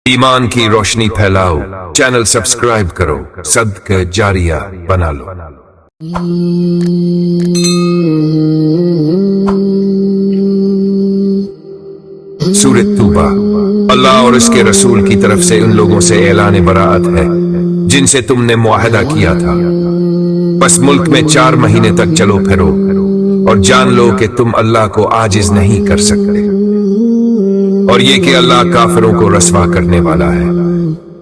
ایمان کی روشنی پھیلاؤ، چینل سبسکرائب کرو، صدقہ جاریہ بنا لو۔ سورۃ توبہ۔ اللہ اور اس کے رسول کی طرف سے ان لوگوں سے اعلان براءت ہے جن سے تم نے معاہدہ کیا تھا، بس ملک میں 4 مہینے تک چلو پھرو اور جان لو کہ تم اللہ کو عاجز نہیں کر سکتے، اور یہ کہ اللہ کافروں کو رسوا کرنے والا ہے۔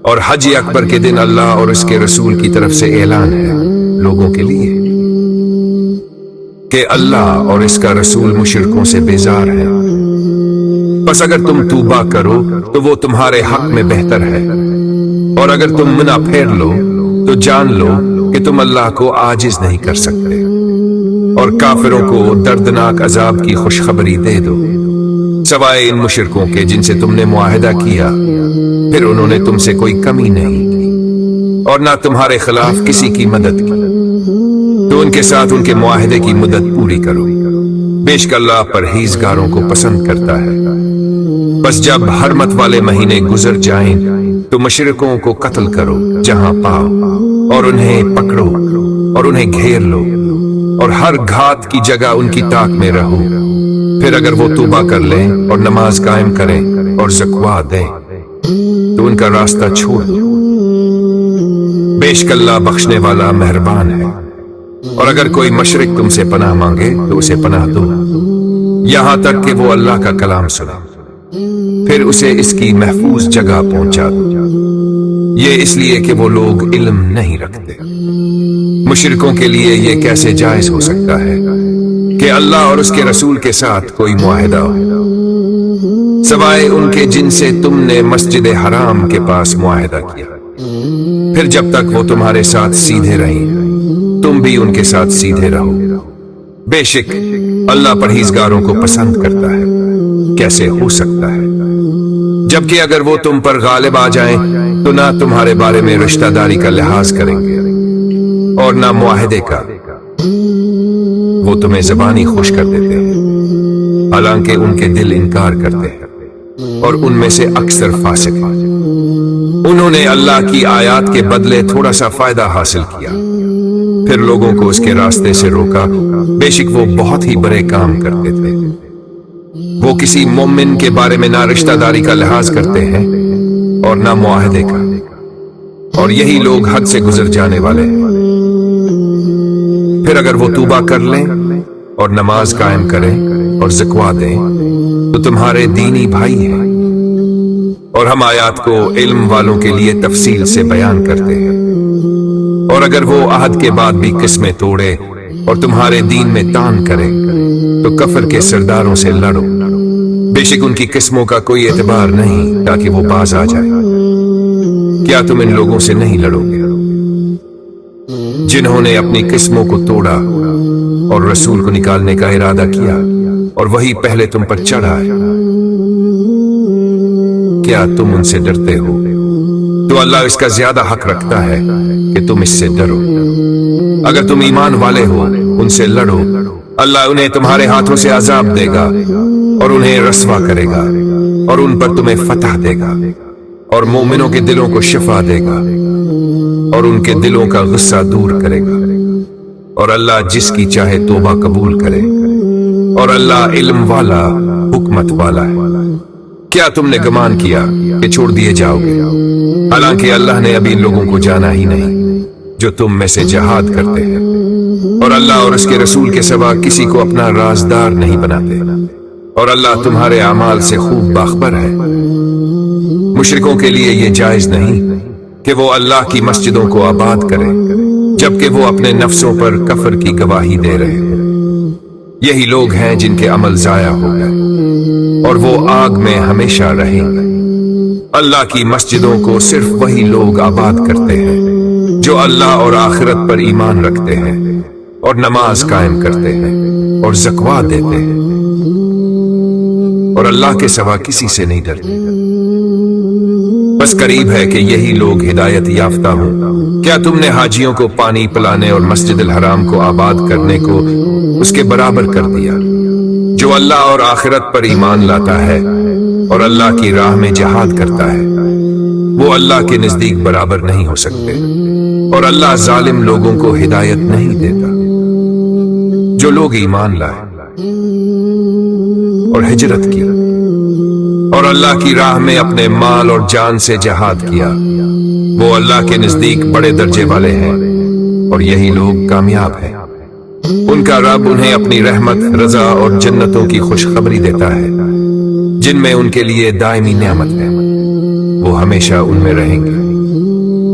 اور حج اکبر کے دن اللہ اور اس کے رسول کی طرف سے اعلان ہے لوگوں کے لیے کہ اللہ اور اس کا رسول مشرکوں سے بیزار ہے، بس اگر تم توبہ کرو تو وہ تمہارے حق میں بہتر ہے، اور اگر تم منہ پھیر لو تو جان لو کہ تم اللہ کو عاجز نہیں کر سکتے، اور کافروں کو دردناک عذاب کی خوشخبری دے دو، سوائے ان مشرکوں کے جن سے تم نے معاہدہ کیا، پھر انہوں نے تم سے کوئی کمی نہیں کی اور نہ تمہارے خلاف کسی کی مدد کی، تو ان کے ساتھ ان کے معاہدے کی مدت پوری کرو، بے شک اللہ پرہیزگاروں کو پسند کرتا ہے۔ بس جب حرمت والے مہینے گزر جائیں تو مشرکوں کو قتل کرو جہاں پاؤ، اور انہیں پکڑو اور انہیں گھیر لو، اور ہر گھات کی جگہ ان کی طاق میں رہو، پھر اگر وہ توبہ کر لیں اور نماز قائم کریں اور زکوٰۃ دیں تو ان کا راستہ چھوڑ دو، بے شک اللہ بخشنے والا مہربان ہے۔ اور اگر کوئی مشرک تم سے پناہ مانگے تو اسے پناہ دو یہاں تک کہ وہ اللہ کا کلام سنے، پھر اسے اس کی محفوظ جگہ پہنچا دو، یہ اس لیے کہ وہ لوگ علم نہیں رکھتے۔ مشرکوں کے لیے یہ کیسے جائز ہو سکتا ہے کہ اللہ اور اس کے رسول کے ساتھ کوئی معاہدہ ہو، سوائے ان کے جن سے تم نے مسجد حرام کے پاس معاہدہ کیا، پھر جب تک وہ تمہارے ساتھ سیدھے رہیں تم بھی ان کے ساتھ سیدھے رہو، بے شک اللہ پرہیزگاروں کو پسند کرتا ہے۔ کیسے ہو سکتا ہے جبکہ اگر وہ تم پر غالب آ جائیں تو نہ تمہارے بارے میں رشتہ داری کا لحاظ کریں گے اور نہ معاہدے کا، وہ تمہیں زبانی خوش کر دیتے ہیں حالانکہ ان کے دل انکار کرتے ہیں، اور ان میں سے اکثر فاسق ہیں۔ انہوں نے اللہ کی آیات کے بدلے تھوڑا سا فائدہ حاصل کیا، پھر لوگوں کو اس کے راستے سے روکا، بے شک وہ بہت ہی برے کام کرتے تھے۔ وہ کسی مومن کے بارے میں نہ رشتہ داری کا لحاظ کرتے ہیں اور نہ معاہدے کا، اور یہی لوگ حد سے گزر جانے والے ہیں۔ پھر اگر وہ توبہ کر لیں اور نماز قائم کریں اور زکوٰۃ دیں تو تمہارے دینی بھائی ہیں، اور ہم آیات کو علم والوں کے لیے تفصیل سے بیان کرتے ہیں۔ اور اگر وہ عہد کے بعد بھی قسمیں توڑے اور تمہارے دین میں طعن کرے تو کفر کے سرداروں سے لڑو، بے شک ان کی قسموں کا کوئی اعتبار نہیں تاکہ وہ باز آ جائے۔ کیا تم ان لوگوں سے نہیں لڑو گے جنہوں نے اپنی قسموں کو توڑا اور رسول کو نکالنے کا ارادہ کیا اور وہی پہلے تم پر چڑھا ہے؟ کیا تم ان سے ڈرتے ہو؟ تو اللہ اس کا زیادہ حق رکھتا ہے کہ تم اس سے ڈرو۔ اگر تم ایمان والے ہو ان سے لڑو، اللہ انہیں تمہارے ہاتھوں سے عذاب دے گا اور انہیں رسوا کرے گا، اور ان پر تمہیں فتح دے گا، اور مومنوں کے دلوں کو شفا دے گا اور ان کے دلوں کا غصہ دور کرے گا، اور اللہ جس کی چاہے توبہ قبول کرے، اور اللہ علم والا حکمت والا ہے۔ کیا تم نے گمان کیا کہ چھوڑ دیے جاؤ گے، حالانکہ اللہ نے ابھی ان لوگوں کو جانا ہی نہیں جو تم میں سے جہاد کرتے ہیں، اور اللہ اور اس کے رسول کے سوا کسی کو اپنا رازدار نہیں بناتے، اور اللہ تمہارے اعمال سے خوب باخبر ہے۔ مشرکوں کے لیے یہ جائز نہیں کہ وہ اللہ کی مسجدوں کو آباد کریں جبکہ وہ اپنے نفسوں پر کفر کی گواہی دے رہے ہیں۔ یہی لوگ ہیں جن کے عمل ضائع ہو گئے اور وہ آگ میں ہمیشہ رہیں گے۔ اللہ کی مسجدوں کو صرف وہی لوگ آباد کرتے ہیں جو اللہ اور آخرت پر ایمان رکھتے ہیں اور نماز قائم کرتے ہیں اور زکوٰۃ دیتے ہیں، اور اللہ کے سوا کسی سے نہیں ڈرتے۔ بس قریب ہے کہ یہی لوگ ہدایت یافتہ ہوں۔ کیا تم نے حاجیوں کو پانی پلانے اور مسجد الحرام کو آباد کرنے کو اس کے برابر کر دیا؟ جو اللہ اور آخرت پر ایمان لاتا ہے اور اللہ کی راہ میں جہاد کرتا ہے، وہ اللہ کے نزدیک برابر نہیں ہو سکتے، اور اللہ ظالم لوگوں کو ہدایت نہیں دیتا۔ جو لوگ ایمان لائے اور ہجرت کی اور اللہ کی راہ میں اپنے مال اور جان سے جہاد کیا، وہ اللہ کے نزدیک بڑے درجے والے ہیں، اور یہی لوگ کامیاب ہیں۔ ان کا رب انہیں اپنی رحمت، رضا اور جنتوں کی خوشخبری دیتا ہے، جن میں ان کے لیے دائمی نعمت ہے، وہ ہمیشہ ان میں رہیں گے۔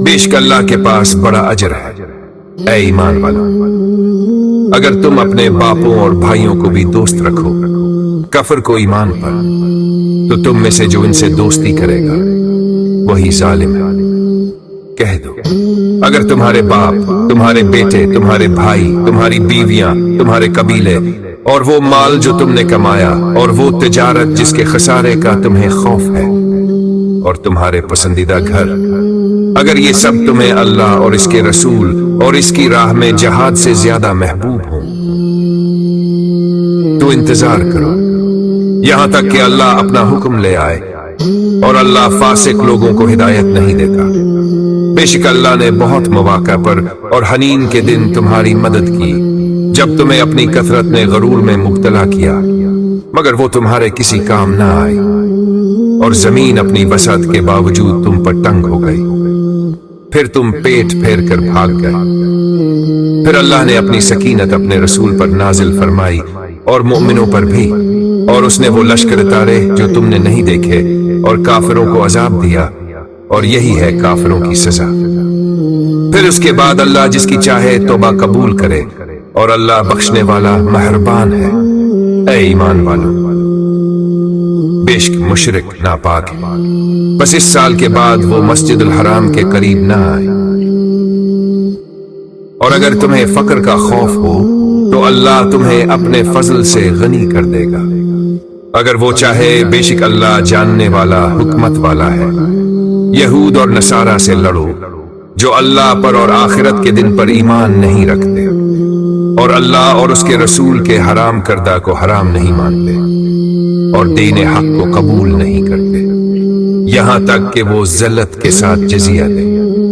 بے شک اللہ کے پاس بڑا اجر ہے۔ اے ایمان والو، اگر تم اپنے باپوں اور بھائیوں کو بھی دوست رکھو کفر کو ایمان پر، تو تم میں سے جو ان سے دوستی کرے گا وہی ظالم ہے۔ کہہ دو، اگر تمہارے باپ، تمہارے بیٹے، تمہارے بھائی، تمہاری بیویاں، تمہارے قبیلے اور وہ مال جو تم نے کمایا اور وہ تجارت جس کے خسارے کا تمہیں خوف ہے اور تمہارے پسندیدہ گھر، اگر یہ سب تمہیں اللہ اور اس کے رسول اور اس کی راہ میں جہاد سے زیادہ محبوب ہوں تو انتظار کرو یہاں تک کہ اللہ اپنا حکم لے آئے، اور اللہ فاسق لوگوں کو ہدایت نہیں دیتا۔ بے شک اللہ نے بہت مواقع پر اور حنین کے دن تمہاری مدد کی، جب تمہیں اپنی کثرت نے غرور میں مبتلا کیا، مگر وہ تمہارے کسی کام نہ آئی، اور زمین اپنی وسعت کے باوجود تم پر تنگ ہو گئی، پھر تم پیٹ پھیر کر بھاگ گئے۔ پھر اللہ نے اپنی سکینت اپنے رسول پر نازل فرمائی اور مومنوں پر بھی، اور اس نے وہ لشکر اتارے جو تم نے نہیں دیکھے، اور کافروں کو عذاب دیا، اور یہی ہے کافروں کی سزا۔ پھر اس کے بعد اللہ جس کی چاہے توبہ قبول کرے، اور اللہ بخشنے والا مہربان ہے۔ اے ایمان والو، بے شک مشرک ناپاک ہے، بس اس سال کے بعد وہ مسجد الحرام کے قریب نہ آئے۔ اور اگر تمہیں فقر کا خوف ہو تو اللہ تمہیں اپنے فضل سے غنی کر دے گا، اگر وہ چاہے۔ بے شک اللہ جاننے والا، حکمت والا ہے۔ یہود اور نصارہ سے لڑو جو اللہ پر اور آخرت کے دن پر ایمان نہیں رکھتے، اور اللہ اور اس کے رسول کے حرام کردہ کو حرام نہیں مانتے، اور دین حق کو قبول نہیں کرتے، یہاں تک کہ وہ ذلت کے ساتھ جزیہ دیں۔